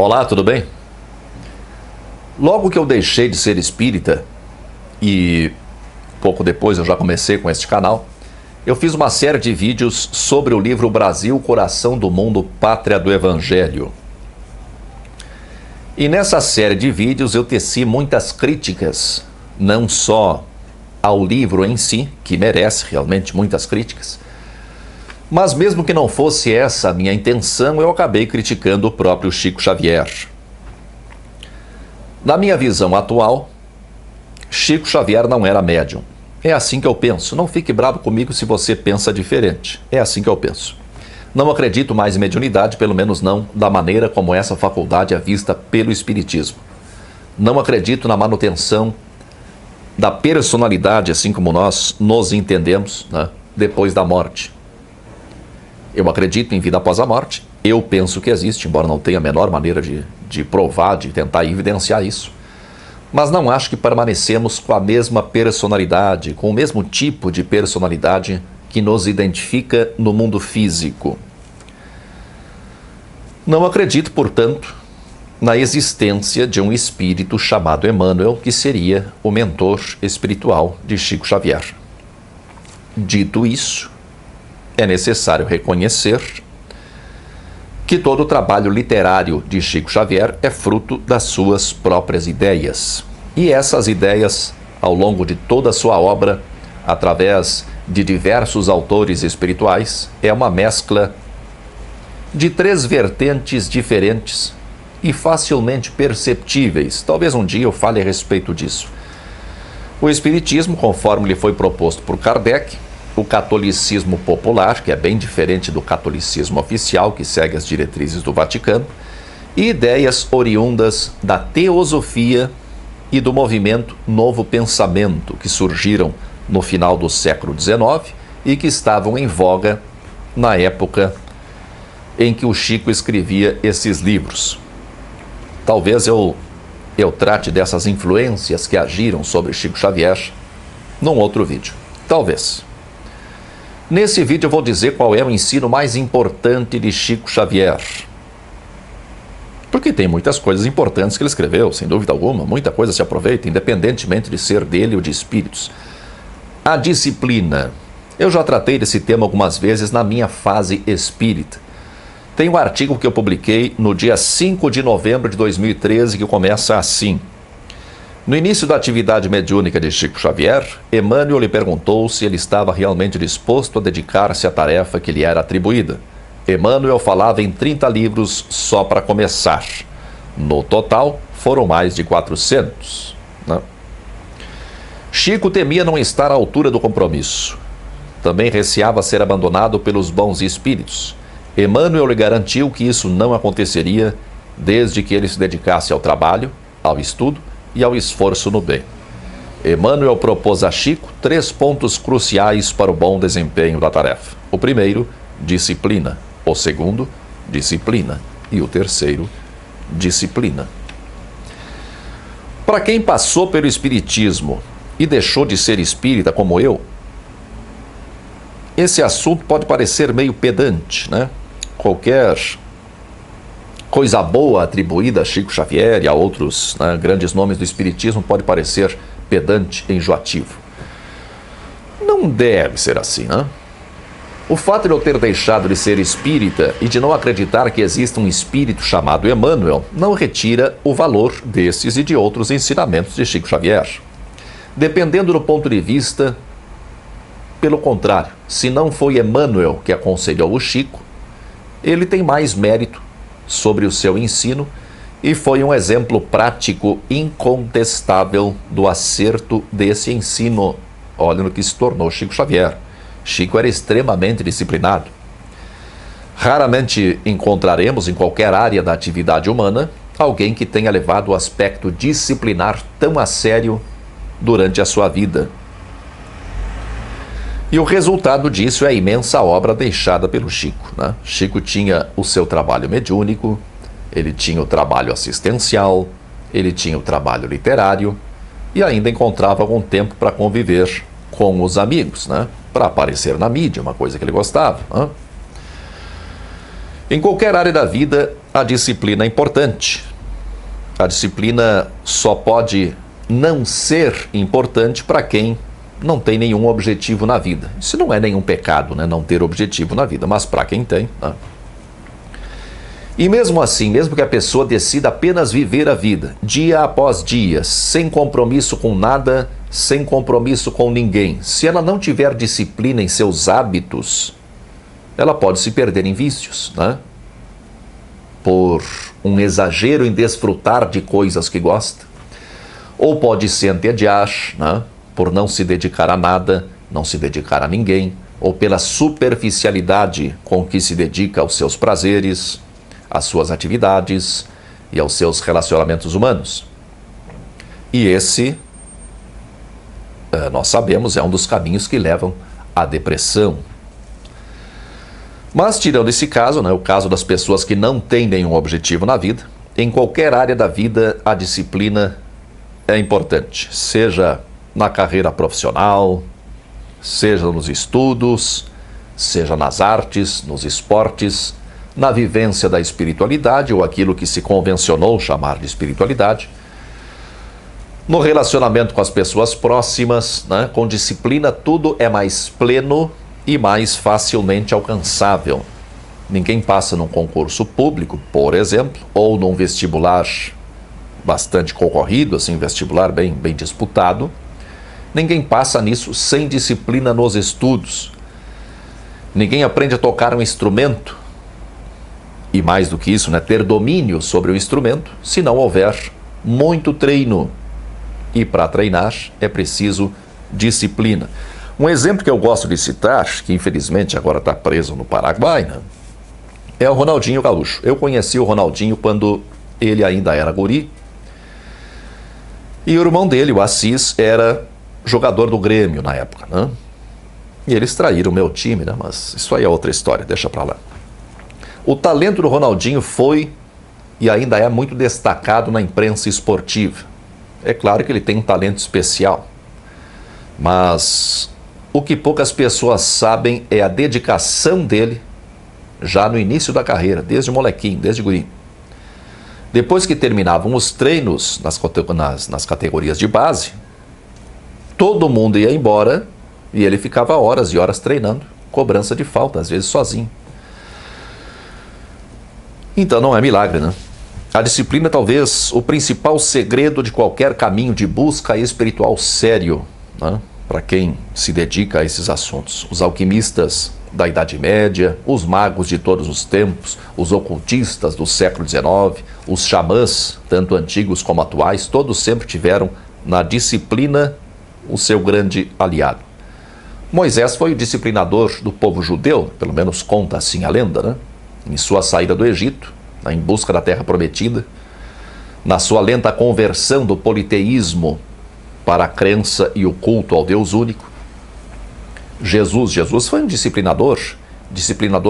Olá, tudo bem? Logo que eu deixei de ser espírita e pouco depois eu já comecei com este canal, eu fiz uma série de vídeos sobre o livro Brasil, Coração do Mundo, Pátria do Evangelho. E nessa série de vídeos eu teci muitas críticas, não só ao livro em si, que merece realmente muitas críticas, mas mesmo que não fosse essa a minha intenção, eu acabei criticando o próprio Chico Xavier. Na minha visão atual, Chico Xavier não era médium. É assim que eu penso. Não fique bravo comigo se você pensa diferente. É assim que eu penso. Não acredito mais em mediunidade, pelo menos não da maneira como essa faculdade é vista pelo Espiritismo. Não acredito na manutenção da personalidade, assim como nós nos entendemos, né, depois da morte. Eu acredito em vida após a morte. Eu penso que existe, embora não tenha a menor maneira de provar, de tentar evidenciar isso. Mas não acho que permanecemos com a mesma personalidade, com o mesmo tipo de personalidade que nos identifica no mundo físico. Não acredito, portanto, na existência de um espírito chamado Emmanuel, que seria o mentor espiritual de Chico Xavier. Dito isso, é necessário reconhecer que todo o trabalho literário de Chico Xavier é fruto das suas próprias ideias. E essas ideias, ao longo de toda a sua obra, através de diversos autores espirituais, é uma mescla de três vertentes diferentes e facilmente perceptíveis. Talvez um dia eu fale a respeito disso. O Espiritismo, conforme lhe foi proposto por Kardec, o catolicismo popular, que é bem diferente do catolicismo oficial, que segue as diretrizes do Vaticano, e ideias oriundas da teosofia e do movimento Novo Pensamento, que surgiram no final do século XIX e que estavam em voga na época em que o Chico escrevia esses livros. Talvez eu trate dessas influências que agiram sobre Chico Xavier num outro vídeo. Talvez. Nesse vídeo eu vou dizer qual é o ensino mais importante de Chico Xavier. Porque tem muitas coisas importantes que ele escreveu, sem dúvida alguma, muita coisa se aproveita, independentemente de ser dele ou de espíritos. A disciplina. Eu já tratei desse tema algumas vezes na minha fase espírita. Tem um artigo que eu publiquei no dia 5 de novembro de 2013 que começa assim. No início da atividade mediúnica de Chico Xavier, Emmanuel lhe perguntou se ele estava realmente disposto a dedicar-se à tarefa que lhe era atribuída. Emmanuel falava em 30 livros só para começar. No total, foram mais de 400. Né? Chico temia não estar à altura do compromisso. Também receava ser abandonado pelos bons espíritos. Emmanuel lhe garantiu que isso não aconteceria desde que ele se dedicasse ao trabalho, ao estudo e ao esforço no bem. Emmanuel propôs a Chico 3 pontos cruciais para o bom desempenho da tarefa. O primeiro, disciplina. O segundo, disciplina. E o terceiro, disciplina. Para quem passou pelo espiritismo e deixou de ser espírita como eu, esse assunto pode parecer meio pedante, né? Qualquer coisa boa atribuída a Chico Xavier e a outros, né, grandes nomes do espiritismo pode parecer pedante, enjoativo. Não deve ser assim, né? O fato de eu ter deixado de ser espírita e de não acreditar que exista um espírito chamado Emmanuel não retira o valor desses e de outros ensinamentos de Chico Xavier. Dependendo do ponto de vista, pelo contrário, se não foi Emmanuel que aconselhou o Chico, ele tem mais mérito sobre o seu ensino e foi um exemplo prático incontestável do acerto desse ensino. Olha no que se tornou Chico Xavier. Chico era extremamente disciplinado. Raramente encontraremos em qualquer área da atividade humana alguém que tenha levado o aspecto disciplinar tão a sério durante a sua vida. E o resultado disso é a imensa obra deixada pelo Chico, né? Chico tinha o seu trabalho mediúnico, ele tinha o trabalho assistencial, ele tinha o trabalho literário e ainda encontrava algum tempo para conviver com os amigos, né? Para aparecer na mídia, uma coisa que ele gostava, né? Em qualquer área da vida, a disciplina é importante. A disciplina só pode não ser importante para quem não tem nenhum objetivo na vida. Isso não é nenhum pecado, né? Não ter objetivo na vida, mas para quem tem, né? E mesmo assim, mesmo que a pessoa decida apenas viver a vida, dia após dia, sem compromisso com nada, sem compromisso com ninguém, se ela não tiver disciplina em seus hábitos, ela pode se perder em vícios, né? Por um exagero em desfrutar de coisas que gosta, ou pode se entediar, né? Por não se dedicar a nada, não se dedicar a ninguém, ou pela superficialidade com que se dedica aos seus prazeres, às suas atividades e aos seus relacionamentos humanos. E esse, nós sabemos, é um dos caminhos que levam à depressão. Mas tirando esse caso, né, o caso das pessoas que não têm nenhum objetivo na vida, em qualquer área da vida a disciplina é importante, seja na carreira profissional, seja nos estudos, seja nas artes, nos esportes, na vivência da espiritualidade, ou aquilo que se convencionou chamar de espiritualidade, no relacionamento com as pessoas próximas, né? Com disciplina tudo é mais pleno e mais facilmente alcançável. Ninguém passa num concurso público, por exemplo, ou num vestibular bastante concorrido, assim, vestibular bem disputado. Ninguém passa nisso sem disciplina nos estudos. Ninguém aprende a tocar um instrumento, e mais do que isso, né, ter domínio sobre o instrumento, se não houver muito treino. E para treinar é preciso disciplina. Um exemplo que eu gosto de citar, que infelizmente agora está preso no Paraguai, né, é o Ronaldinho Gaúcho. Eu conheci o Ronaldinho quando ele ainda era guri, e o irmão dele, o Assis, era jogador do Grêmio na época, né? E eles traíram o meu time, né? Mas isso aí é outra história, deixa pra lá. O talento do Ronaldinho foi e ainda é muito destacado na imprensa esportiva. É claro que ele tem um talento especial, mas o que poucas pessoas sabem é a dedicação dele já no início da carreira, desde molequinho, desde guri. Depois que terminavam os treinos nas categorias de base, todo mundo ia embora e ele ficava horas e horas treinando, cobrança de falta, às vezes sozinho. Então não é milagre, né? A disciplina é talvez o principal segredo de qualquer caminho de busca espiritual sério, né? Para quem se dedica a esses assuntos. Os alquimistas da Idade Média, os magos de todos os tempos, os ocultistas do século XIX, os xamãs, tanto antigos como atuais, todos sempre tiveram na disciplina o seu grande aliado. Moisés foi o disciplinador do povo judeu, pelo menos conta assim a lenda, né? Em sua saída do Egito, em busca da terra prometida, na sua lenta conversão do politeísmo para a crença e o culto ao Deus único. Jesus foi um disciplinador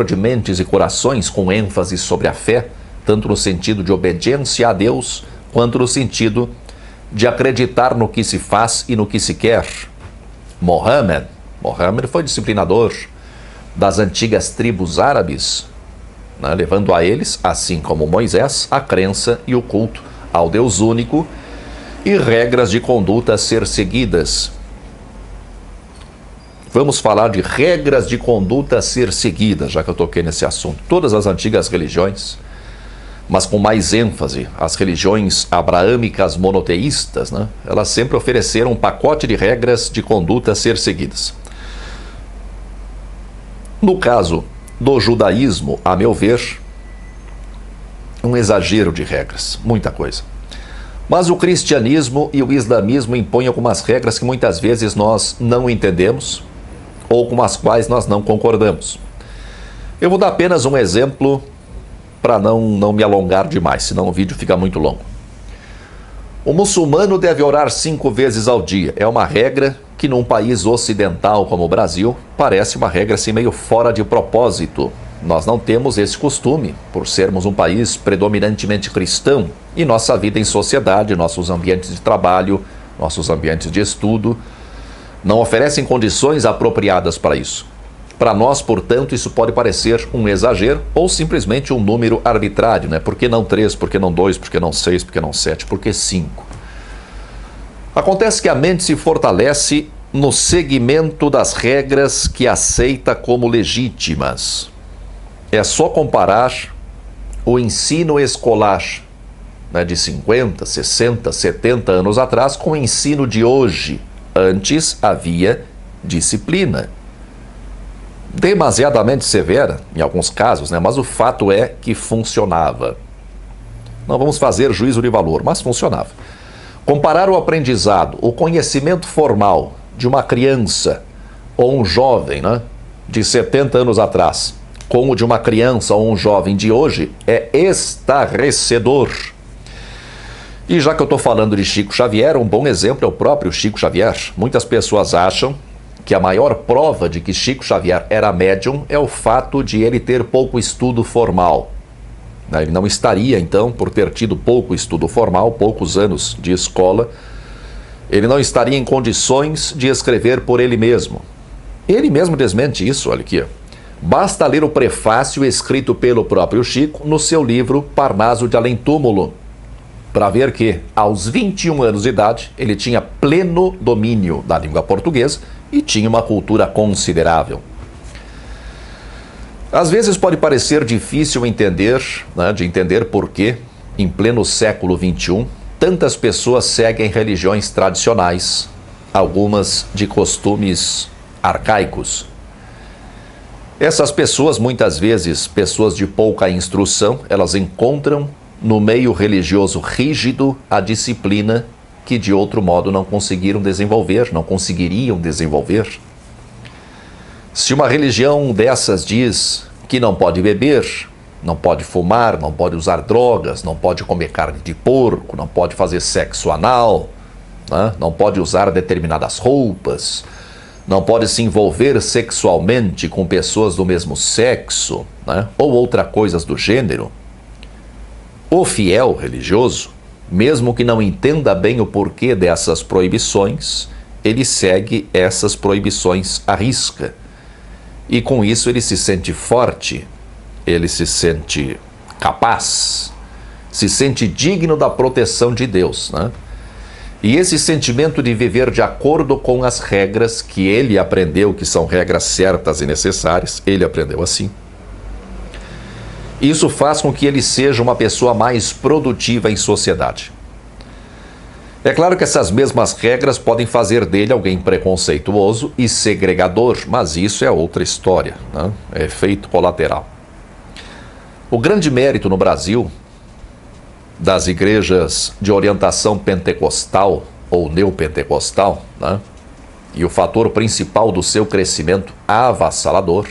de mentes e corações, com ênfase sobre a fé, tanto no sentido de obediência a Deus, quanto no sentido de acreditar no que se faz e no que se quer. Mohammed foi disciplinador das antigas tribos árabes, né, levando a eles, assim como Moisés, a crença e o culto ao Deus único e regras de conduta a ser seguidas. Vamos falar de regras de conduta a ser seguidas, já que eu toquei nesse assunto. Todas as antigas religiões, mas com mais ênfase, as religiões abraâmicas monoteístas, né, elas sempre ofereceram um pacote de regras de conduta a ser seguidas. No caso do judaísmo, a meu ver, um exagero de regras, muita coisa. Mas o cristianismo e o islamismo impõem algumas regras que muitas vezes nós não entendemos ou com as quais nós não concordamos. Eu vou dar apenas um exemplo para não me alongar demais, senão o vídeo fica muito longo. O muçulmano deve orar 5 vezes ao dia. É uma regra que num país ocidental como o Brasil parece uma regra assim meio fora de propósito. Nós não temos esse costume, por sermos um país predominantemente cristão, e nossa vida em sociedade, nossos ambientes de trabalho, nossos ambientes de estudo, não oferecem condições apropriadas para isso. Para nós, portanto, isso pode parecer um exagero ou simplesmente um número arbitrário, né? Por que não 3, por que não 2, por que não 6, por que não 7, por que 5? Acontece que a mente se fortalece no seguimento das regras que aceita como legítimas. É só comparar o ensino escolar, né, de 50, 60, 70 anos atrás com o ensino de hoje. Antes havia disciplina. Demasiadamente severa, em alguns casos, né? Mas o fato é que funcionava. Não vamos fazer juízo de valor, mas funcionava. Comparar o aprendizado, o conhecimento formal de uma criança ou um jovem, né, de 70 anos atrás, com o de uma criança ou um jovem de hoje, é estarrecedor. E já que eu estou falando de Chico Xavier, um bom exemplo é o próprio Chico Xavier. Muitas pessoas acham que a maior prova de que Chico Xavier era médium é o fato de ele ter pouco estudo formal. Ele não estaria, então, por ter tido pouco estudo formal, poucos anos de escola, ele não estaria em condições de escrever por ele mesmo. Ele mesmo desmente isso, olha aqui. Basta ler o prefácio escrito pelo próprio Chico no seu livro Parnaso de Além Túmulo, para ver que, aos 21 anos de idade, ele tinha pleno domínio da língua portuguesa e tinha uma cultura considerável. Às vezes pode parecer difícil entender, né, de entender por que, em pleno século XXI, tantas pessoas seguem religiões tradicionais, algumas de costumes arcaicos. Essas pessoas, muitas vezes pessoas de pouca instrução, elas encontram no meio religioso rígido a disciplina que de outro modo não conseguiriam desenvolver. Se uma religião dessas diz que não pode beber, não pode fumar, não pode usar drogas, não pode comer carne de porco, não pode fazer sexo anal, né? Não pode usar determinadas roupas, não pode se envolver sexualmente com pessoas do mesmo sexo, né? Ou outras coisas do gênero, o fiel religioso, mesmo que não entenda bem o porquê dessas proibições, ele segue essas proibições à risca. E com isso ele se sente forte, ele se sente capaz, se sente digno da proteção de Deus, né? E esse sentimento de viver de acordo com as regras que ele aprendeu, que são regras certas e necessárias, ele aprendeu assim. Isso faz com que ele seja uma pessoa mais produtiva em sociedade. É claro que essas mesmas regras podem fazer dele alguém preconceituoso e segregador, mas isso é outra história, né? É efeito colateral. O grande mérito no Brasil das igrejas de orientação pentecostal ou neopentecostal, né? E o fator principal do seu crescimento avassalador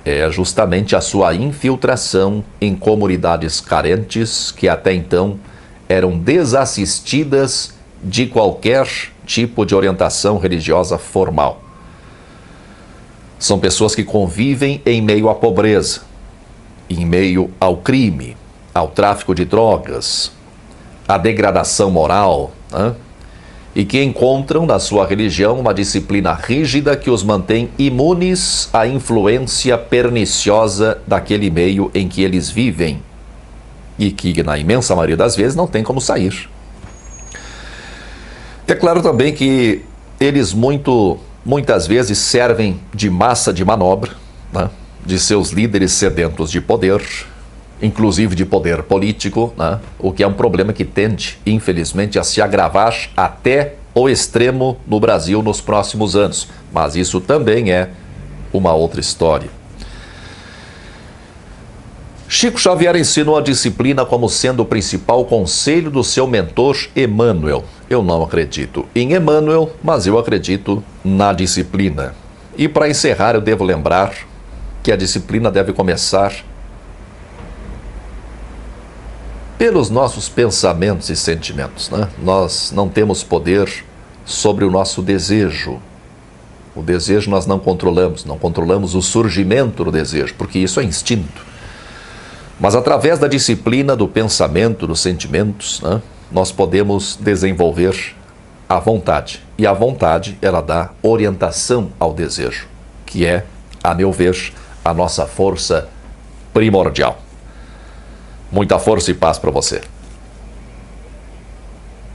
é justamente a sua infiltração em comunidades carentes que até então eram desassistidas de qualquer tipo de orientação religiosa formal. São pessoas que convivem em meio à pobreza, em meio ao crime, ao tráfico de drogas, à degradação moral, né? E que encontram na sua religião uma disciplina rígida que os mantém imunes à influência perniciosa daquele meio em que eles vivem e que, na imensa maioria das vezes, não tem como sair. É claro também que eles muitas vezes servem de massa de manobra, né, de seus líderes sedentos de poder, inclusive de poder político, né, o que é um problema que tende, infelizmente, a se agravar até o extremo no Brasil nos próximos anos. Mas isso também é uma outra história. Chico Xavier ensinou a disciplina como sendo o principal conselho do seu mentor Emmanuel. Eu não acredito em Emmanuel, mas eu acredito na disciplina. E para encerrar, eu devo lembrar que a disciplina deve começar pelos nossos pensamentos e sentimentos, né? Nós não temos poder sobre o nosso desejo. O desejo nós não controlamos o surgimento do desejo, porque isso é instinto. Mas através da disciplina, do pensamento, dos sentimentos, né, nós podemos desenvolver a vontade. E a vontade, ela dá orientação ao desejo, que é a meu ver, a nossa força primordial. Muita força e paz para você.